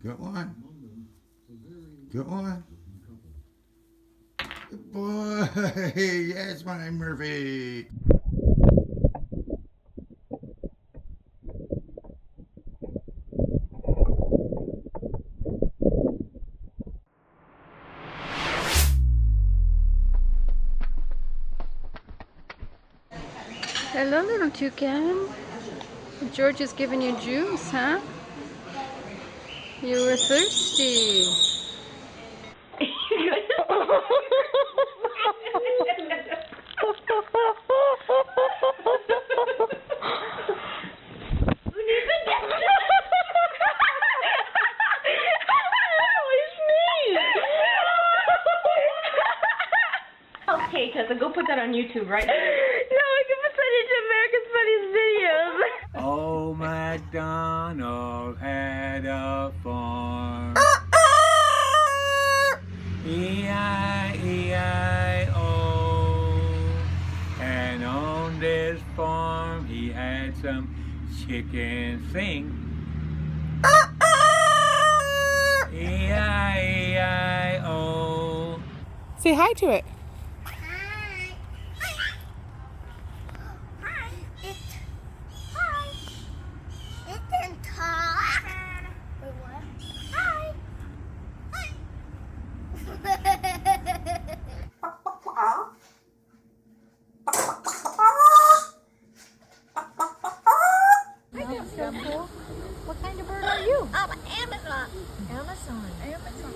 Go on. Go on. Good boy. Yes, my Murphy. Hello, little toucan. George is giving you juice, huh? You were thirsty. Okay, Tessa, go put that on YouTube right now. No, I can put that into America's Funniest Videos. Old MacDonald had a farm. E-I-E-I-O. And on this farm he had some chicken sing. E-I-E-I-O. Say hi to it. It can talk. Wait, what? Hi. That's so cool. What kind of bird are you? I'm an Amazon. Amazon. Amazon.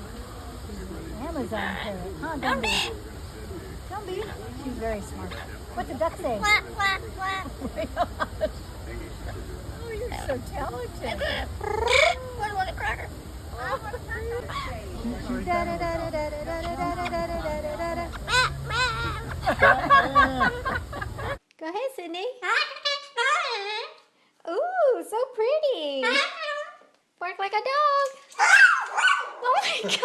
Amazon parrot. Huh, Gumby? Gumby? She's very smart. What's the duck say? Quack, quack, quack. Oh, you're so talented. What do you want a cracker? I want a cracker. Go ahead, Sydney. Ooh, so pretty. Bark like a dog. Oh my gosh.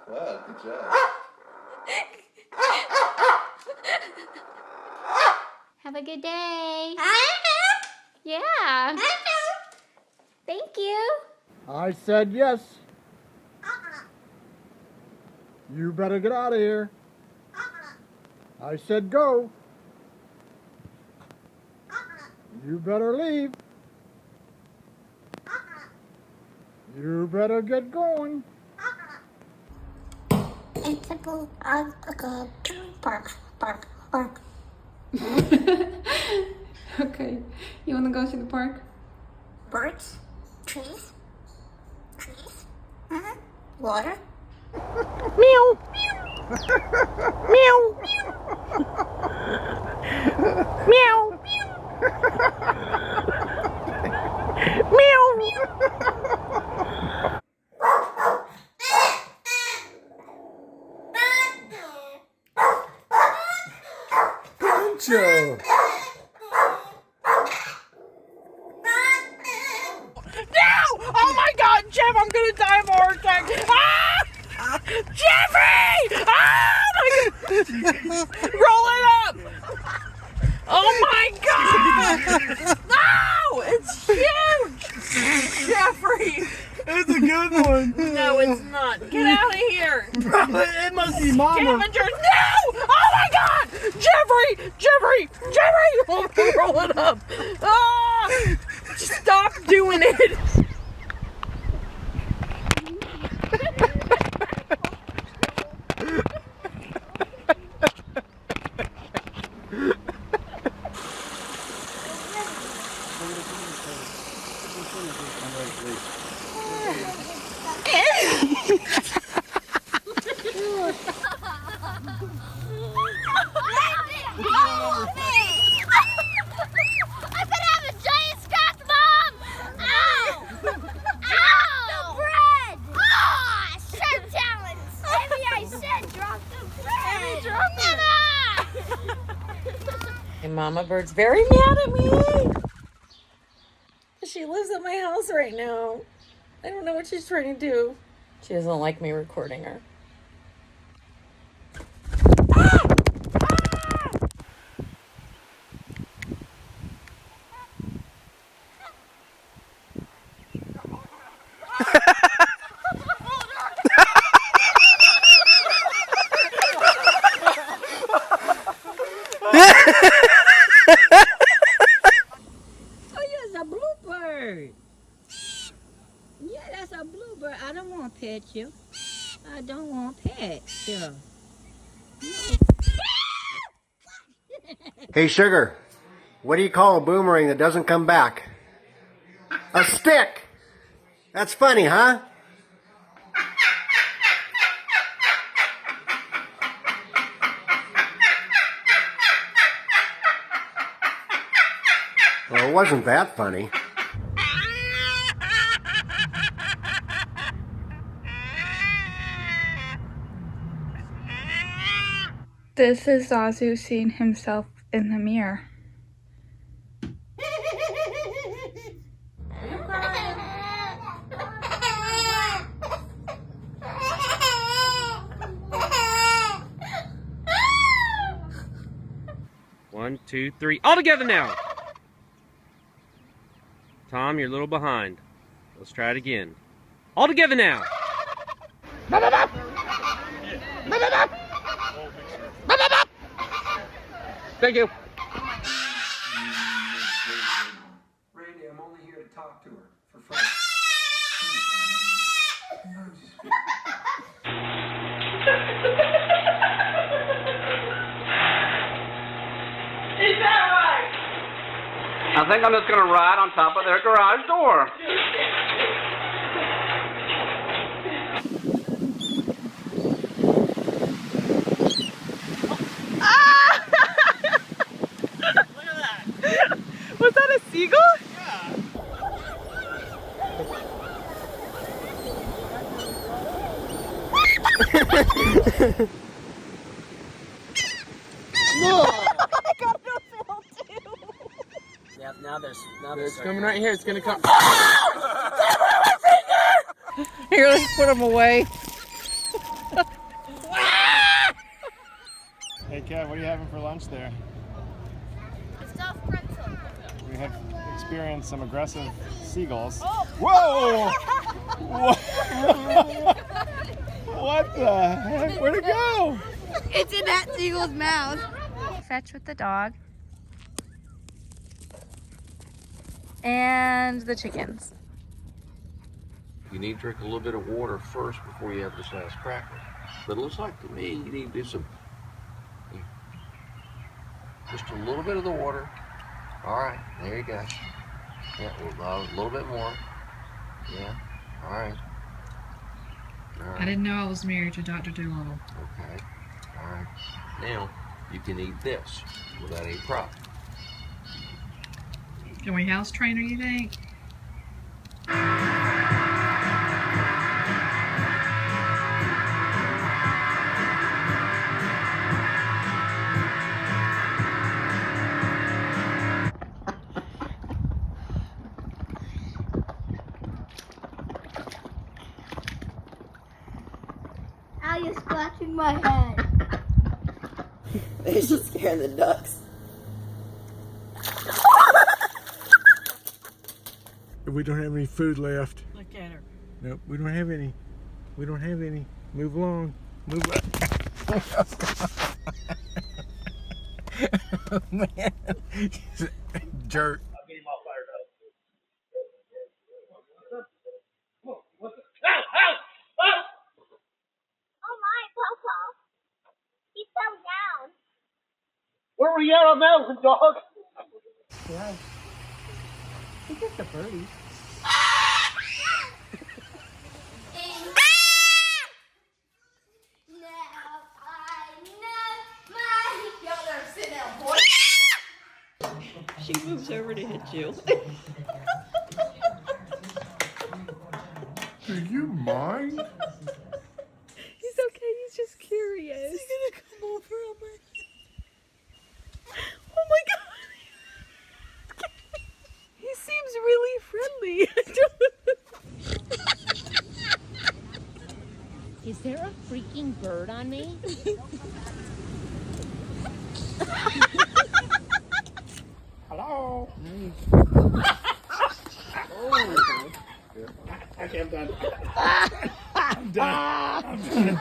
Wow, good job. Have a good day. Yeah. Thank you. I said yes. You better get out of here. I said go. You better leave. You better get going. It's a boo. I'll go. Bark, bark, bark. Okay. You want to go to the park? Birds, trees, water. Meow. Meow. Meow. Meow. Joe. Oh my God, Jeff, I'm gonna die of a heart attack. Ah! Jeffrey! Oh my God! Roll it up! Oh my God! No! It's huge! Jeffrey! It's a good one. No, it's not. Get out of here! It must be Mama. Scavengers! No! Oh my God! Jeffrey! Jeffrey! Jeffrey! Roll it up! Ah! Stop doing it! I'm gonna have a giant scotch bomb! Ow! Ow! The bread! Ah! Sharp talons! Maybe I said drop the bread! And Mama Bird's very mad at me. She lives at my house right now. I don't know what she's trying to do. She doesn't like me recording her. Oh, you're a bluebird. Yeah, that's a bluebird. I don't want to pet you. I don't want to pet you. Hey, Sugar, what do you call a boomerang that doesn't come back? A stick! That's funny, huh? Well, it wasn't that funny. This is Zazu seeing himself in the mirror. One, two, three. All together now. Tom, you're a little behind. Let's try it again. All together now. Thank you. Randy, I'm only here to talk to her for fun. Is that right? I think I'm just going to ride on top of their garage door. Was that a seagull? I got no film too. Yeah, now there's it's coming right here. It's going to come. Here, let's put them away. Hey, Kev, what are you having for lunch there? Stuffed pretzel. We have experienced some aggressive seagulls. Oh. Whoa! What the heck? Where'd it go? It's in that seagull's mouth. Fetch with the dog. And the chickens. You need to drink a little bit of water first before you have this last cracker. But it looks like to me you need to do some, just a little bit of the water. All right, there you go. Yeah, a little bit more. Yeah, all right. All right. I didn't know I was married to Dr. Doolittle. Okay, all right. Now, you can eat this without any problem. Can we house train her, you think? Now you're scratching my head. She's just scaring the ducks. We don't have any food left. Look at her. Nope, we don't have any. We don't have any. Move along. Move Oh, man. Jerk. Oh my, Papa. He fell down. Where were you at on that one, dog? Yeah. It's just a birdie. She moves over to hit you. Do you mind? He's okay, he's just curious. He's gonna come over on my... Oh my god! He seems really friendly. Is there a freaking bird on me? Hello. Okay, I'm done. I'm done. I'm done.